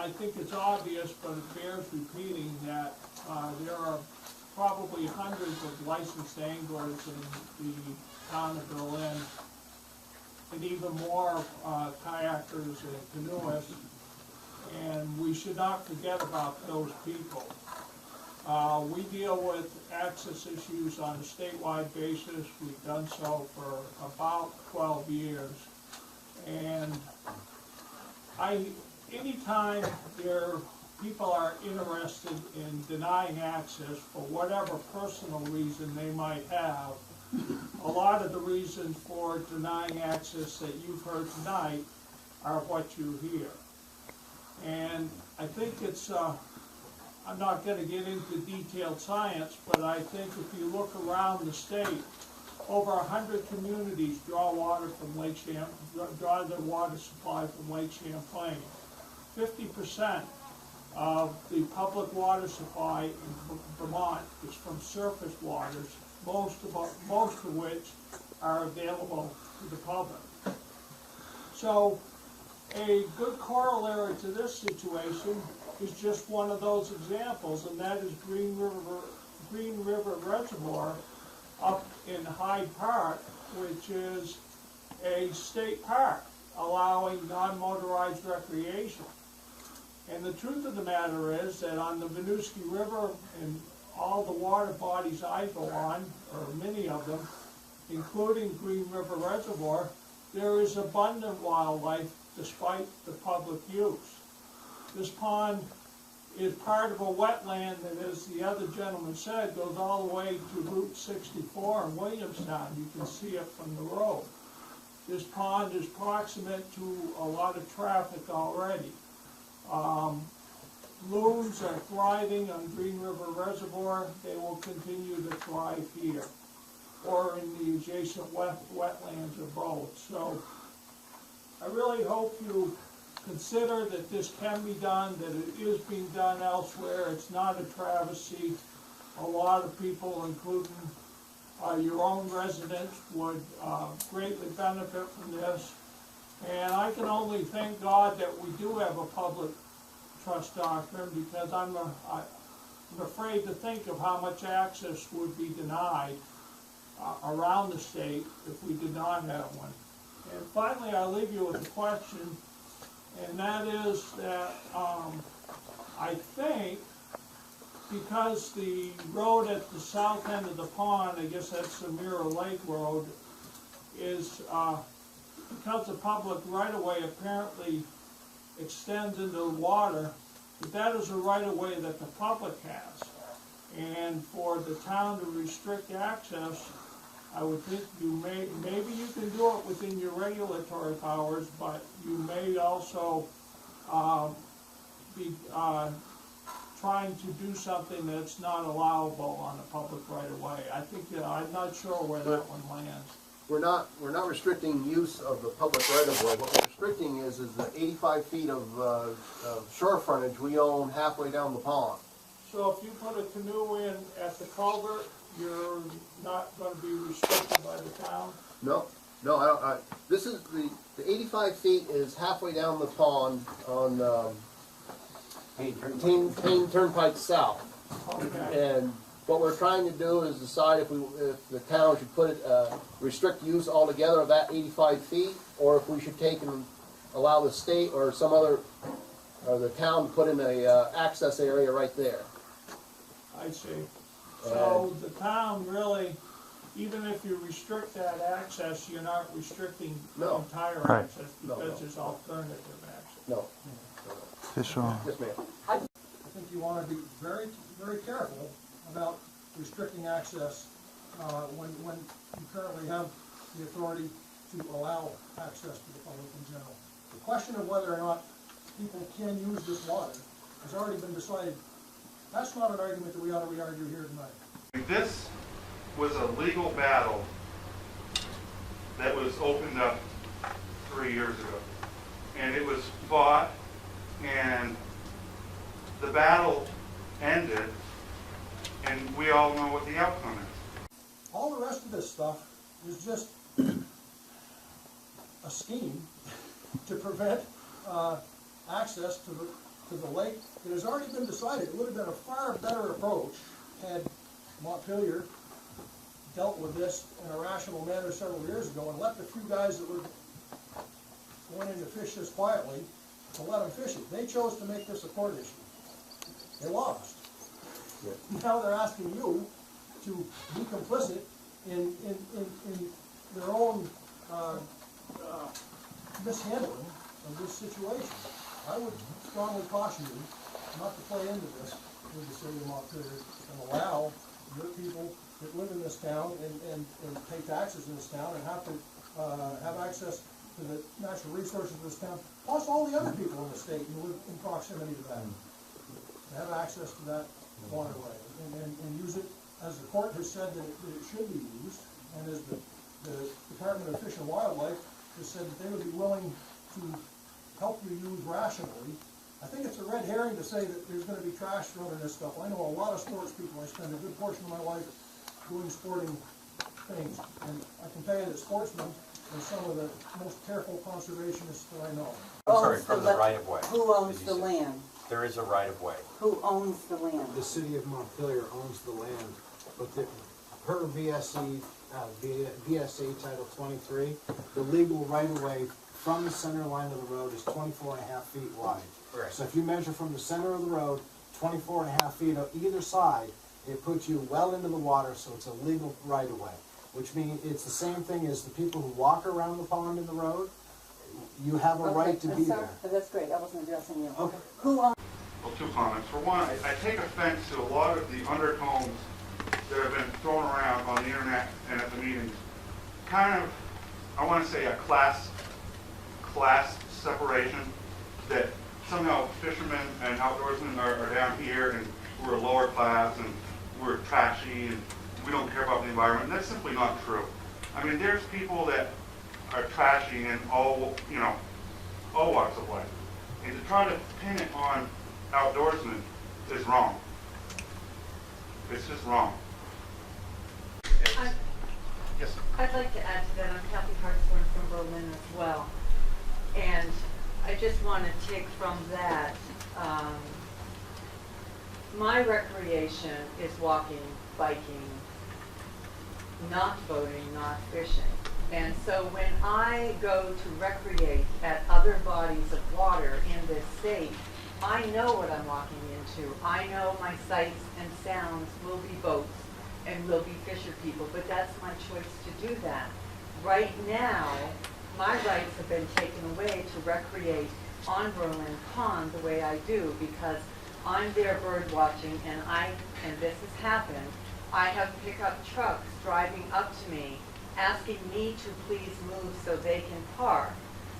I think it's obvious, but it bears repeating that there are probably hundreds of licensed anglers in the town of Berlin, and even more kayakers and canoeists, and we should not forget about those people. We deal with access issues on a statewide basis. We've done so for about 12 years. And anytime people are interested in denying access for whatever personal reason they might have, a lot of the reasons for denying access that you've heard tonight are what you hear. And I think it's, I'm not going to get into detailed science, but I think if you look around the state, over 100 communities draw water from Lake Champlain, draw their water supply from Lake Champlain. 50% of the public water supply in Vermont is from surface waters, most of which are available to the public. So a good corollary to this situation is just one of those examples, and that is Green River Reservoir up in Hyde Park, which is a state park allowing non-motorized recreation. And the truth of the matter is that on the Winooski River and all the water bodies I go on, or many of them, including Green River Reservoir, there is abundant wildlife despite the public use. This pond is part of a wetland that, as the other gentleman said, goes all the way to Route 64 in Williamstown. You can see it from the road. This pond is proximate to a lot of traffic already. Loons are thriving on Green River Reservoir. They will continue to thrive here or in the adjacent wetlands or both. So I really hope you consider that this can be done, that it is being done elsewhere. It's not a travesty. A lot of people, including your own residents, would greatly benefit from this. And I can only thank God that we do have a public trust doctrine, because I'm afraid to think of how much access would be denied around the state if we did not have one. And finally, I'll leave you with a question, and that is that I think because the road at the south end of the pond, I guess that's the Mirror Lake Road, is because the public right-of-way apparently extends into the water, that is a right-of-way that the public has. And for the town to restrict access, I would think maybe you can do it within your regulatory powers, but you may also be trying to do something that's not allowable on a public right-of-way. I think, I'm not sure where that one lands. We're not restricting use of the public right-of-way. What we're restricting is the 85 feet of shore frontage we own halfway down the pond. So if you put a canoe in at the culvert, you're not going to be restricted by the town? No, this is the 85 feet is halfway down the pond on Payne Turnpike South. Okay. And what we're trying to do is decide if the town should put restrict use altogether of that 85 feet, or if we should take and allow the state or some other, or the town to put in a access area right there. I see. So the town really, even if you restrict that access, you're not restricting the entire access, because there's alternative access. No. Fish on. Yes, ma'am. I think you want to be very, very careful about restricting access when you currently have the authority to allow access to the public in general. The question of whether or not people can use this water has already been decided. That's not an argument that we ought to re-argue here tonight. This was a legal battle that was opened up 3 years ago. And it was fought, and the battle ended, and we all know what the outcome is. All the rest of this stuff is just a scheme to prevent access to to the lake that has already been decided. It would have been a far better approach had Montpelier dealt with this in a rational manner several years ago and let the few guys that were going in to fish this quietly, to let them fish it. They chose to make this a court issue. They lost. Now they're asking you to be complicit in their own mishandling of this situation. I would strongly caution you not to play into this with the city of Montpelier and allow your people that live in this town and pay taxes in this town and have to have access to the natural resources of this town, plus all the other people in the state who live in proximity to that, to have access to that waterway and use it as the court has said that it should be used, and as the Department of Fish and Wildlife has said that they would be willing to help you use rationally. I think it's a red herring to say that there's gonna be trash thrown in this stuff. I know a lot of sports people. I spend a good portion of my life doing sporting things, and I can tell you that sportsmen are some of the most careful conservationists that I know. I'm sorry, Owns from the the right of way. Who owns the land? There is a right of way. Who owns the land? The city of Montpelier owns the land, but per VSA Title 23, the legal right-of-way from the center line of the road is 24.5 feet wide. Right. So if you measure from the center of the road, 24.5 feet on either side, it puts you well into the water, so it's a legal right-of-way. Which means it's the same thing as the people who walk around the pond in the road. You have a right to be there. That's great, I wasn't addressing you. Okay. Who owns? Well, two comments. For one, I take offense to a lot of the undertones that have been thrown around on the internet and at the meetings. Kind of, I want to say a class separation, that somehow fishermen and outdoorsmen are down here and we're lower class and we're trashy and we don't care about the environment. And that's simply not true. I mean, there's people that are trashy in all walks of life. And to try to pin it on outdoorsmen is wrong. It's just wrong. Yes, sir. I'd like to add to that. I'm Kathy Hartshorn from Berlin as well. And I just want to take from that, my recreation is walking, biking, not boating, not fishing. And so when I go to recreate at other bodies of water in this state, I know what I'm walking into. I know my sights and sounds will be boats and will be fisher people, but that's my choice to do that. Right now, my rights have been taken away to recreate on Berlin Pond the way I do, because I'm there bird watching and this has happened, I have pickup trucks driving up to me asking me to please move so they can park.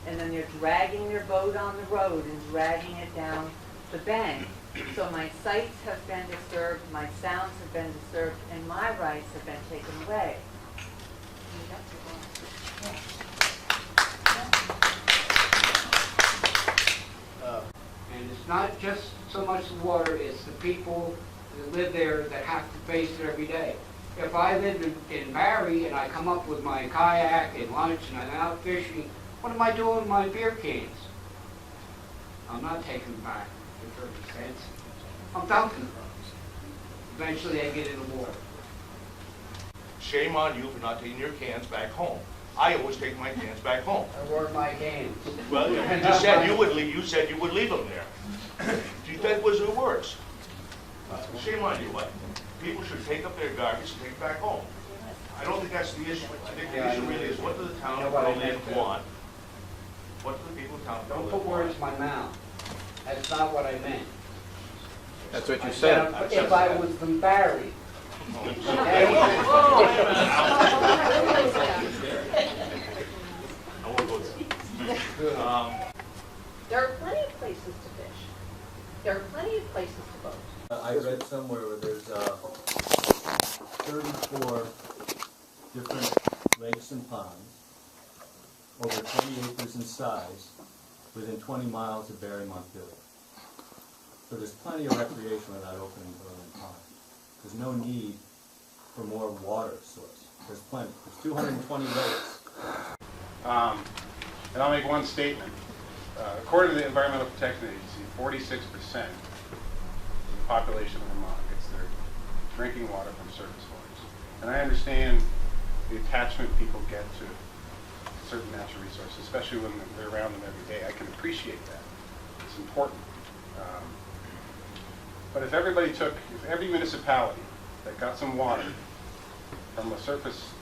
And then they're dragging their boat on the road and dragging it down the bank. So my sights have been disturbed, my sounds have been disturbed, and my rights have been taken away. And it's not just so much the water, it's the people that live there that have to face it every day. If I live in Barry and I come up with my kayak and lunch and I'm out fishing, what am I doing with my beer cans? I'm not taking them back for 30 cents. I'm dumping them. Eventually they get in the water. Shame on you for not taking your cans back home. I always take my cans back home. I work my cans. Well, you said you would leave. You said you would leave them there. That was your words. Shame on you. What? People should take up their garbage and take it back home. I don't think that's the issue. I think the issue really is, what do the town of Berlin want? What do the people of town of Don't Berlin put want? words in my mouth. That's not what I meant. That's what you I said. said if I was from Barry. I won't go there. There are plenty of places to fish. There are plenty of places to boat. I read somewhere where there's 34 different lakes and ponds, over 20 acres in size, within 20 miles of Barry, Montpelier. So there's plenty of recreation without opening Berlin Pond. There's no need for more water source. There's plenty. There's 220 lakes. And I'll make one statement. According to the Environmental Protection Agency, 46% of the population of Vermont gets their drinking water from surface waters. And I understand the attachment people get to certain natural resources, especially when they're around them every day. I can appreciate that. It's important. But if every municipality that got some water from the surface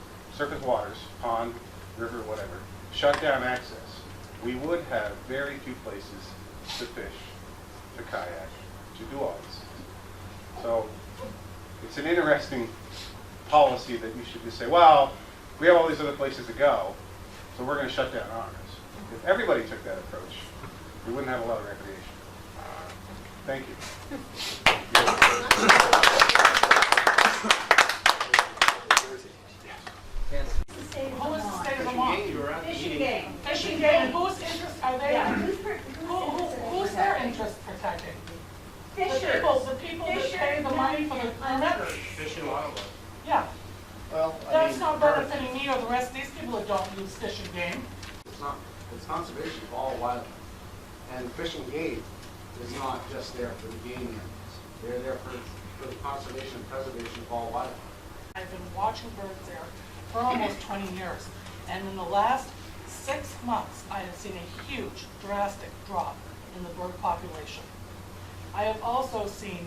waters, pond, river, whatever, shut down access, we would have very few places to fish, to kayak, to do all this. So it's an interesting policy that you should just say, well, we have all these other places to go, so we're going to shut down ours. If everybody took that approach, we wouldn't have a lot of recreation. Thank you. Who is the state of Vermont? Fishing game. Fishing game, whose interest are they? Yeah. Who's their interest protecting? Fishers. The people that pay the money for the permit? Fish and wildlife. Yeah, Well, that's not benefiting me or the rest of these people that don't use fishing game. It's conservation of all wildlife. And Fish and Game is not just there for the game animals. They're there for the conservation and preservation of all wildlife. I've been watching birds there for almost 20 years. And in the last 6 months, I have seen a huge, drastic drop in the bird population. I have also seen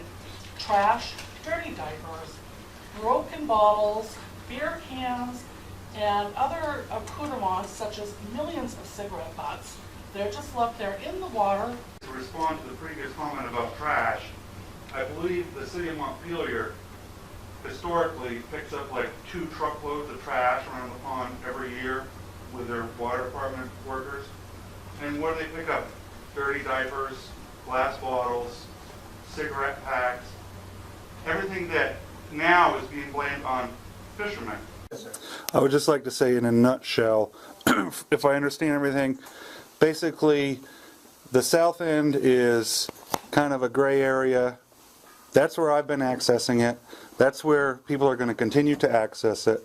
trash, dirty diapers, broken bottles, beer cans, and other accoutrements such as millions of cigarette butts. They're just left there in the water. To respond to the previous comment about trash, I believe the city of Montpelier historically picks up like 2 truckloads of trash around the pond every year with their water department workers. And what do they pick up? Dirty diapers, glass bottles, cigarette packs, everything that now is being blamed on fishermen. I would just like to say in a nutshell, if I understand everything, basically the south end is kind of a gray area. That's where I've been accessing it. That's where people are going to continue to access it.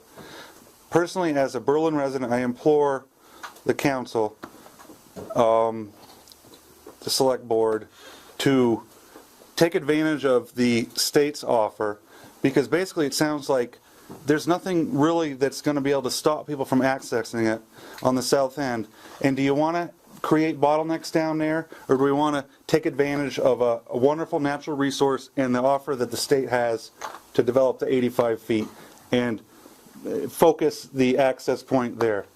Personally, as a Berlin resident, I implore the council, the select board, to take advantage of the state's offer, because basically it sounds like there's nothing really that's going to be able to stop people from accessing it on the south end. And do you want to create bottlenecks down there, or do we want to take advantage of a wonderful natural resource and the offer that the state has to develop the 85 feet and focus the access point there?